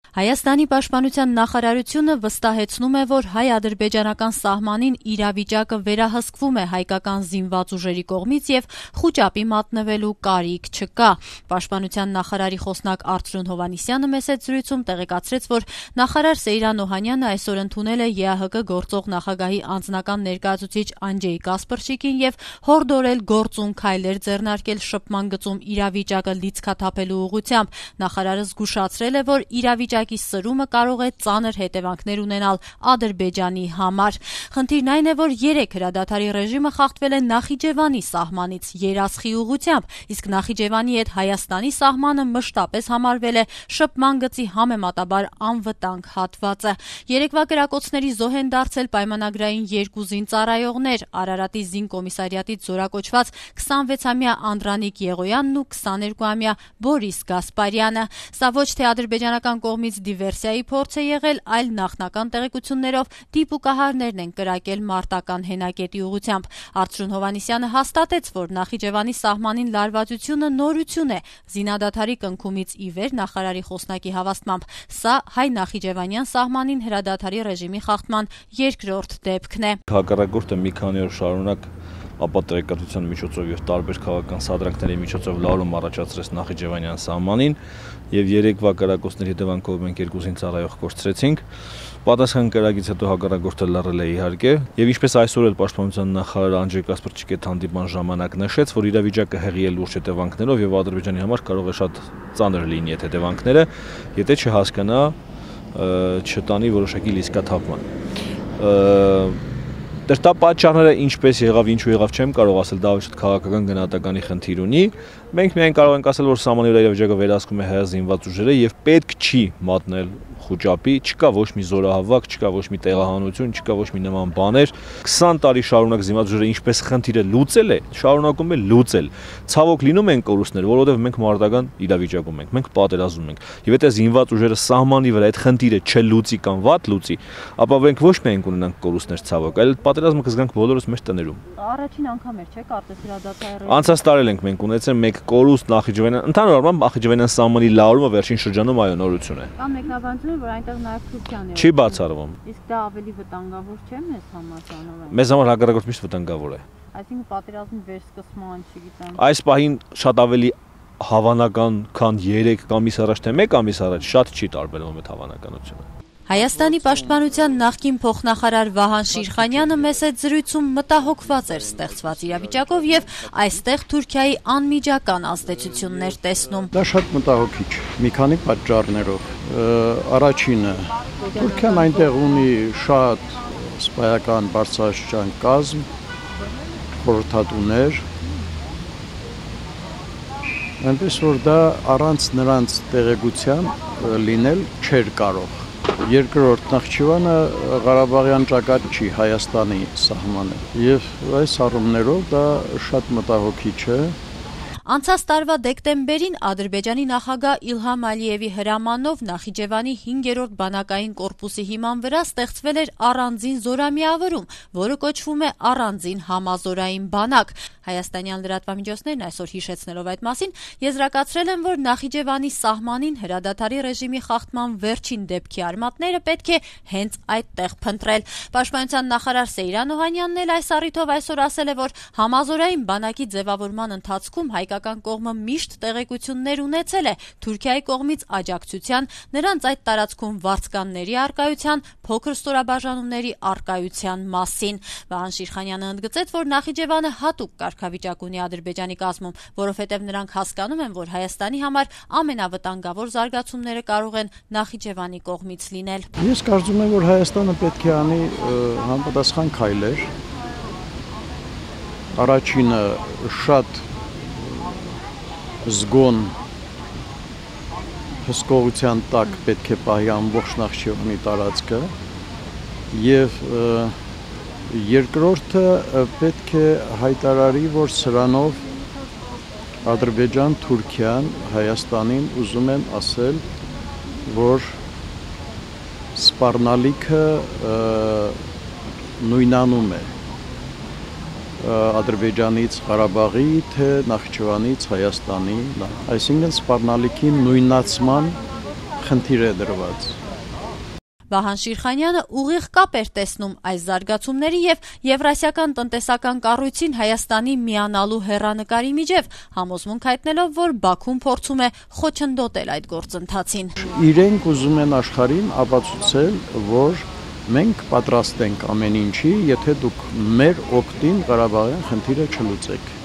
Հայաստանի պաշտպանության նախարարությունը վստահեցնում է, որ հայ-ադրբեջանական սահմանին իրավիճակը վերահսկվում է հայկական զինված ուժերի կողմից եւ խուճապի մատնվելու կարիք չկա։ Պաշտպանության նախարարի խոսնակ Արծրուն Հովհաննիսյանը մեծ զրույցում տեղեկացրեց, որ նախարար Սեյրան Օհանյանը այսօր ընդունել է ԵԱՀԿ գործող նախագահի անձնական ներկայացուցիչ Անջեյ Կասպրչիկին եւ հորդորել գործուն քայլեր ձեռնարկել շփման գծում իրավիճակը լիցքաթափելու ուղղությամբ։ Նախարարը զգուշացրել է, որ իրավիճակի սրումը կարող է ծանր հետևանքներ ունենալ Ադրբեջանի համար։ Խնդիրն այն է, որ 3 հրադադարի ռեժիմը խախտվել է Նախիջևանի սահմանից Երասխի ուղղությամբ, իսկ Նախիջևանի հետ Հայաստանի սահմանը մշտապես համարվել է շփման գծի համեմատաբար անվտանգ հատվածը։ Երեկվա կրակոցների զոհ են դարձել պայմանագրային 2 զինծառայողներ՝ Արարատի զինկոմիսարիատից զորակոչված 26-ամյա Անդրանիկ Եղոյանն ու 22-ամյա Բորիս Գասպարյանը։ Սա ոչ թե ադրբեջանական կողմից դիվերսիայի փորձ է եղել, այլ նախնական տեղեկություններով դիպուկահարներն են կրակել մարտական հենակետի ուղղությամբ։ Արծրուն Հովհաննիսյանը հաստատեց, որ Նախիջևանի սահմանին լարվածությունը նորություն է։ Զինադադարի կնքումից ի վեր նախարարի խոսնակի հավաստմամբ սա հայ-նախիջևանյան սահմանին հրադադարի ռեժիմի խախտման երկրորդ դեպքն է։ Հակառակորդը մի քանի օր շարունակ ապատերեկատվության միջոցով եւ տարբեր քաղաքական սադրանքների միջոցով լարում առաջացրեց Նախիջևանյան սահմանին եւ երեկվա կրակոցների հետևանքով մենք 2 զինծառայող կորցրեցինք։ Պատասխան կրակից հետո հակառակորդը լռել է իհարկե եւ ինչպես այսօր էլ պաշտպանության նախարար Անջեյ Կասպրչիկի հանդիպման ժամանակ նշեց, որ իրավիճակը հեղի է լուրջ հետևանքներով եւ Ադրբեջանի համար կարող է շատ ծանր լինի այդ հետևանքները, եթե չհասկանա, չտանի որոշակի լիցքաթափման։ Դրա պատճառները ինչպես եղավ, ինչու եղավ, չեմ կարող ասել, դա ոչ քաղաքական գնահատականի խնդիր ունի։ Մենք միայն կարող ենք ասել, որ սահմանի վրա իրավիճակը վերահսկում է հայ զինված ուժերը եւ պետք չի մատնել խուճապի, չկա ոչ մի զորահավաք, չկա ոչ մի տեղահանություն, չկա ոչ մի նման բաներ։ 20 տարի շարունակ զինված ուժերը ինչպես խնդիրը լուծել է, շարունակում է լուծել։ Ցավոք լինում են կորուստներ, որովհետեւ մենք մարտական իրավիճակում ենք, մենք պատերազմում ենք։ Եվ եթե զինված ուժերը սահմանի վրա այդ խնդիրը չլուծի կամ վատ լուծի, ապա մենք ոչ միայն կունենանք կորուստներ, ցավոք, այլ պատերազմը կզգանք բոլորս մեր տներում։ Առաջին անգամ էր, չէ՞, կարծես հրադադարը։ Անցած տարի ենք մենք ունեցել մեկ կորուստ Նախիջևանյան, ընդհանուր առմամբ Նախիջևանյան սահմանի լարումը վերջին շրջանում այո նորություն է։ Կան մեկնաբանություններ, որ այնտեղ նաև Թուրքիան է։ Չի բացառվում։ Իսկ դա ավելի վտանգավոր չէ՞ մեզ համար ճանաչել։ Մեզ համար հակառակորդ միշտ վտանգավոր է։ Այսինքն պատերազմի վերսկսման, չգիտեմ։ Այս պահին շատ ավելի հավանական, քան 3 ամիս առաջ թե 1 ամիս առաջ, շատ չի տարբերվում այդ հավանականությունը։ Հայաստանի պաշտպանության նախկին փոխնախարար Վահան Շիրխանյանը մեծ զրույցում մտահոգված էր ստեղծված իրավիճակով եւ այստեղ Թուրքիայի անմիջական ազդեցություններ տեսնում։ Դա շատ մտահոգիչ, մի քանի պատճառներով։ Առաջինը, Թուրքիան այնտեղ ունի շատ սպայական բարձրաստիճան կազմ, խորհրդատուներ, այնպես որ դա առանց նրանց տեղեկության լինել չէր կարող։ Երկրորդ, Նախիջևանը Ղարաբաղյան ճակատ չի, Հայաստանի սահման է եւ այս առումներով դա շատ մտահոգիչ է։ Անցած տարվա դեկտեմբերին Ադրբեջանի նախագահ Իլհամ Ալիևի հրամանով Նախիջևանի 5-րդ բանակային կորպուսի հիման վրա ստեղծվել էր առանձին զորամիավորում, որը կոչվում է առանձին համազորային բանակ։ Հայաստանյան լրատվամիջոցներն այսօր հիշեցնելով այդ մասին եզրակացրել են, որ Նախիջևանի սահմանին հրադադարի ռեժիմի խախտման վերջին դեպքի արմատները պետք է հենց այդտեղ փնտրել։ Պաշտպանության նախարար Սեյրան Օհանյանն էլ այս առիթով այսօր ասել է, որ համազորային բանակի ձևավորման ընթացքում հայկական կողմը միշտ տեղեկություններ ունեցել է Թուրքիայի կողմից աջակցության, նրանց այդ տարածքում վարձկանների առկայության, փոքր ստորաբաժանումների առկայության մասին։ Վահան Շիրխանյանը ընդգծեց, որ Նախիջևանը հատուկ կարգավիճակ ունի Ադրբեջանի կազմում, որովհետև նրանք հասկանում են, որ Հայաստանի համար ամենավտանգավոր զարգացումները կարող են Նախիջևանի կողմից լինել։ Ես կարծում եմ, որ Հայաստանը պետք է անի համապատասխան քայլեր։ Առաջինը շատ զգոն հսկողության տակ պետք է պահի ամբողջ Նախիջևանի տարածքը եւ երկրորդը պետք է հայտարարի, որ սրանով Ադրբեջան, Թուրքիան, Հայաստանին ուզում են ասել, որ սպառնալիքը նույնանում է Ադրբեջանից Ղարաբաղի, թե Նախիջևանից Հայաստանի, այսինքն սպառնալիքի նույնացման խնդիր է դրված։ Վահան Շիրխանյանը ուղիղ կապ էր տեսնում այս զարգացումների եւ Եվրասիական տնտեսական կառույցին Հայաստանի միանալու հեռանկարի միջև, համոզմունք հայտնելով, որ Բաքուն փորձում է խոչընդոտել այդ գործընթացին։ Իրենք ուզում են աշխարհին ապացուցել, որ մենք պատրաստ ենք ամեն ինչի, եթե դուք մեր օգտին Ղարաբաղյան խնդիրը չլուծեք։